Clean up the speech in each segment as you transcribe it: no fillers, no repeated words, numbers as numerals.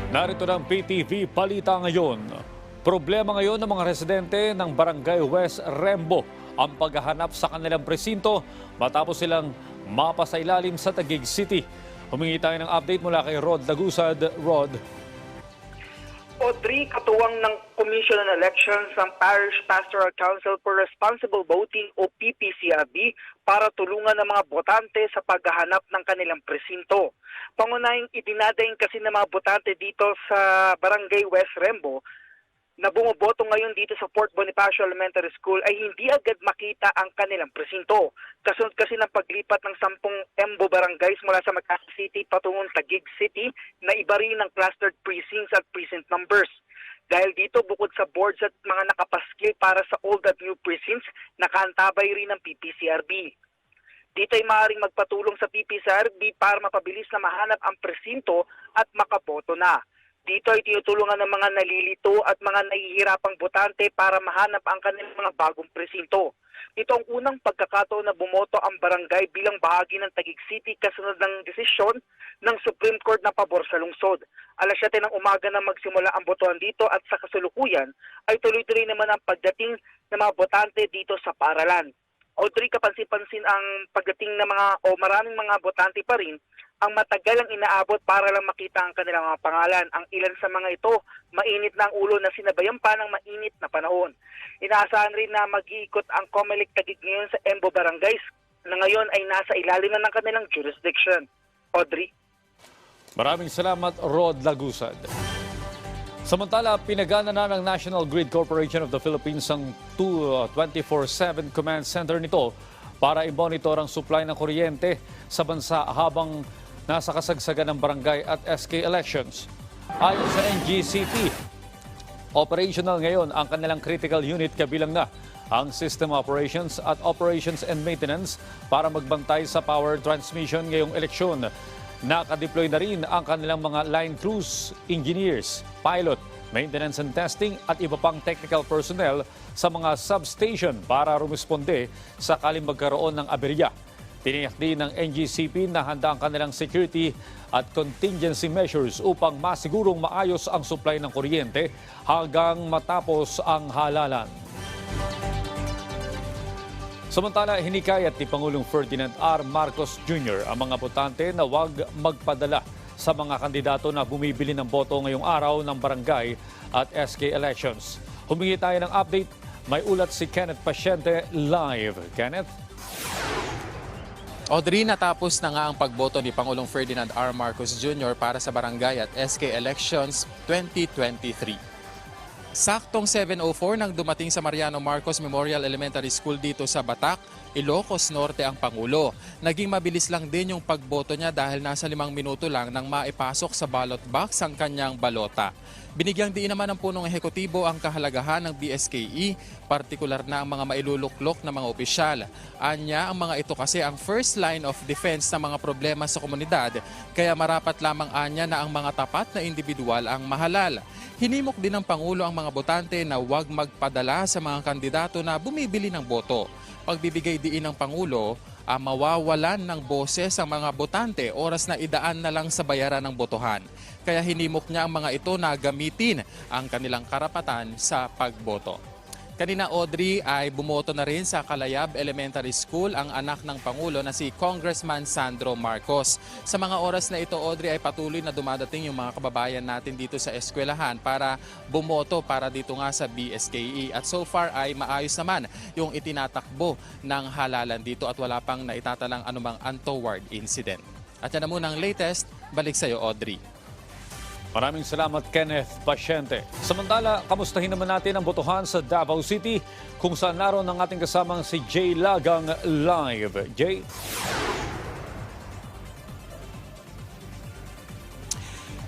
Narito ng PTV Balita ngayon. Problema ngayon ng mga residente ng Barangay West Rembo ang paghahanap sa kanilang presinto matapos silang mapasailalim sa Taguig City. Humingi tayo ng update mula kay Rod Lagusad. Rod. Audrey, katuwang ng Commission on Elections ng Parish Pastoral Council for Responsible Voting o PPCRB para tulungan ng mga botante sa paghahanap ng kanilang presinto. Pangunahing idinadaing kasi ng mga botante dito sa Barangay West Rembo na bumoboto ngayon dito sa Fort Bonifacio Elementary School ay hindi agad makita ang kanilang presinto. Kasunod kasi ng paglipat ng 10 Embo barangays mula sa Makati City patungong Taguig City na iba rin ng clustered precincts at precinct numbers. Dahil dito, bukod sa boards at mga nakapaskil para sa old at new precincts, nakaantabay rin ng PPCRB. Dito ay maaaring magpatulong sa PPCRB para mapabilis na mahanap ang presinto at makaboto na. Dito ay tinutulungan ng mga nalilito at mga nahihirapang botante para mahanap ang kanilang mga bagong presinto. Ito ang unang pagkakataon na bumoto ang barangay bilang bahagi ng Taguig City kasunod ng desisyon ng Supreme Court na pabor sa lungsod. Alas 7 ng umaga na magsimula ang botohan dito at sa kasulukuyan ay tuloy-tuloy naman ang pagdating ng mga botante dito sa paaralan. Audrey, kapansin-pansin ang pagdating ng maraming mga botante pa rin ang matagal ang inaabot para lang makita ang kanilang mga pangalan. Ang ilan sa mga ito, mainit na ang ulo na sinabayan pa ng mainit na panahon. Inaasahan rin na mag-iikot ang COMELEC Taguig ngayon sa Embo Barangays na ngayon ay nasa ilalim na ng kanilang jurisdiction. Audrey. Maraming salamat, Rod Lagusad. Samantala, pinagana na ng National Grid Corporation of the Philippines ang 24/7 command center nito para i-monitor ang supply ng kuryente sa bansa habang nasa kasagsagan ng barangay at SK elections. Ayon sa NGCP, operational ngayon ang kanilang critical unit kabilang na ang system operations at operations and maintenance para magbantay sa power transmission ngayong eleksyon. Nakadeploy na rin ang kanilang mga line crews, engineers, pilot, maintenance and testing at iba pang technical personnel sa mga substation para rumisponde sakaling magkaroon ng aberya. Tiniyak din ng NGCP na handa ang kanilang security at contingency measures upang masigurong maayos ang supply ng kuryente hanggang matapos ang halalan. Samantala, hinikayat ni Pangulong Ferdinand R. Marcos Jr. ang mga botante na huwag magpadala sa mga kandidato na bumibili ng boto ngayong araw ng barangay at SK elections. Humingi tayo ng update. May ulat si Kenneth Pasyente live. Kenneth? Audrey, natapos na nga ang pagboto ni Pangulong Ferdinand R. Marcos Jr. para sa barangay at SK elections 2023. Saktong 7:04 nang dumating sa Mariano Marcos Memorial Elementary School dito sa Batac, Ilocos Norte ang Pangulo. Naging mabilis lang din yung pagboto niya dahil nasa 5 minuto lang nang maipasok sa ballot box ang kanyang balota. Binigyang diin naman ng punong ehekutibo ang kahalagahan ng DSKE, partikular na ang mga mailuluklok na mga opisyal. Anya, ang mga ito kasi ang first line of defense ng mga problema sa komunidad, kaya marapat lamang anya na ang mga tapat na individual ang mahalal. Hinimok din ng Pangulo ang mga botante na huwag magpadala sa mga kandidato na bumibili ng boto. Pagbibigay diin ng Pangulo, mawawalan ng boses ang mga botante oras na idaan na lang sa bayaran ng botohan. Kaya hinimok niya ang mga ito na gamitin ang kanilang karapatan sa pagboto. Kanina, Audrey, ay bumoto na rin sa Kalayab Elementary School ang anak ng Pangulo na si Congressman Sandro Marcos. Sa mga oras na ito, Audrey, ay patuloy na dumadating yung mga kababayan natin dito sa eskwelahan para bumoto para dito nga sa BSKE. At so far ay maayos naman yung itinatakbo ng halalan dito at wala pang naitatalang anumang untoward incident. At yan na muna ang latest. Balik sa iyo, Audrey. Maraming salamat, Kenneth Pasyente. Samantala, kamustahin naman natin ang botohan sa Davao City kung saan naroon ang ating kasamang si Jay Lagang live. Jay?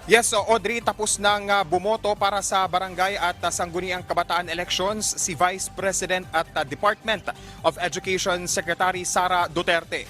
Yes, Audrey, tapos nang bumoto para sa barangay at sangguniang kabataan elections si Vice President at Department of Education Secretary Sara Duterte.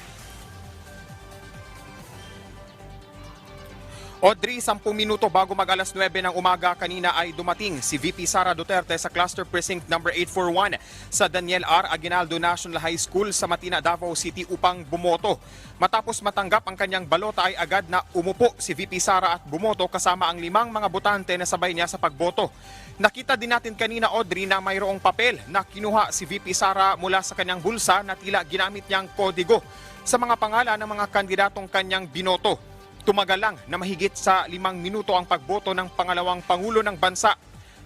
Audrey, 10 minuto bago mag alas 9 ng umaga kanina ay dumating si VP Sara Duterte sa Cluster Precinct number 841 sa Daniel R. Aguinaldo National High School sa Matina, Davao City upang bumoto. Matapos matanggap ang kanyang balota ay agad na umupo si VP Sara at bumoto kasama ang 5 mga botante na sabay niya sa pagboto. Nakita din natin kanina, Audrey, na mayroong papel na kinuha si VP Sara mula sa kanyang bulsa na tila ginamit niyang kodigo sa mga pangalan ng mga kandidatong kanyang binoto. Tumagal lang na mahigit sa 5 minuto ang pagboto ng pangalawang Pangulo ng Bansa.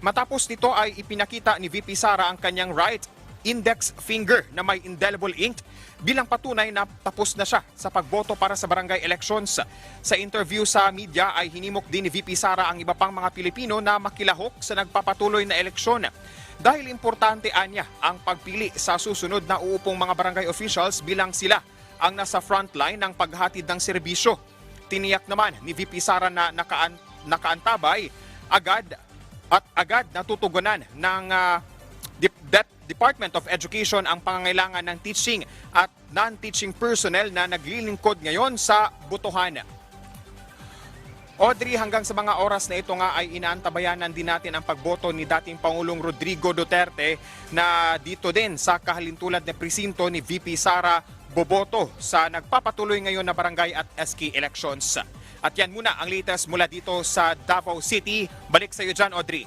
Matapos nito ay ipinakita ni VP Sara ang kanyang right index finger na may indelible ink bilang patunay na tapos na siya sa pagboto para sa barangay elections. Sa interview sa media ay hinimok din ni VP Sara ang iba pang mga Pilipino na makilahok sa nagpapatuloy na eleksyon. Dahil importante anya ang pagpili sa susunod na uupong mga barangay officials bilang sila ang nasa frontline ng paghatid ng serbisyo. Tiniyak naman ni VP Sara na nakaantabay agad natutugunan ng Department of Education ang pangangailangan ng teaching at non-teaching personnel na naglilingkod ngayon sa botohan. Audrey, hanggang sa mga oras na ito nga ay inaantabayanan din natin ang pagboto ni dating Pangulong Rodrigo Duterte na dito din sa kahalintulad na presinto ni VP Sara boboto sa nagpapatuloy ngayon na barangay at SK elections. At yan muna ang latest mula dito sa Davao City. Balik sa iyo dyan, Audrey.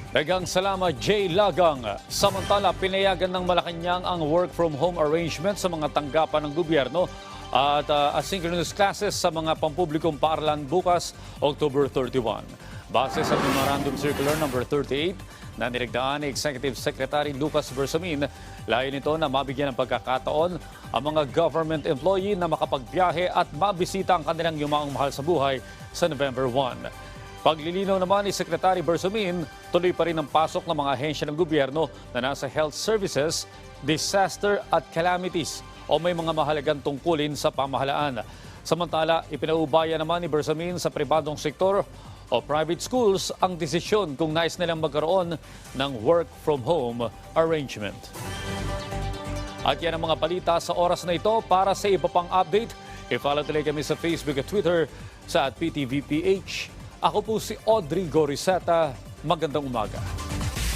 Daghang salamat, Jay Lagang. Samantala, pinayagan ng Malacanang ang work from home arrangement sa mga tanggapan ng gobyerno at asynchronous classes sa mga pampublikong paaralan bukas, October 31. Base sa Memorandum Circular No. 38 na niregdaan ni Executive Secretary Lucas Bersamin, layo nito na mabigyan ng pagkakataon ang mga government employee na makapagbiyahe at mabisita ang kanilang yumaong mahal sa buhay sa November 1. Paglilinaw naman ni Secretary Bersamin, tuloy pa rin ang pasok ng mga ahensya ng gobyerno na nasa health services, disaster at calamities o may mga mahalagang tungkulin sa pamahalaan. Samantala, ipinaubaya naman ni Bersamin sa pribadong sektor o private schools ang desisyon kung nais nilang magkaroon ng work from home arrangement. At yan ang mga balita sa oras na ito. Para sa iba pang update, i-follow tuloy kami sa Facebook at Twitter sa @PTVPH. Ako po si Audrey Goriseta. Magandang umaga.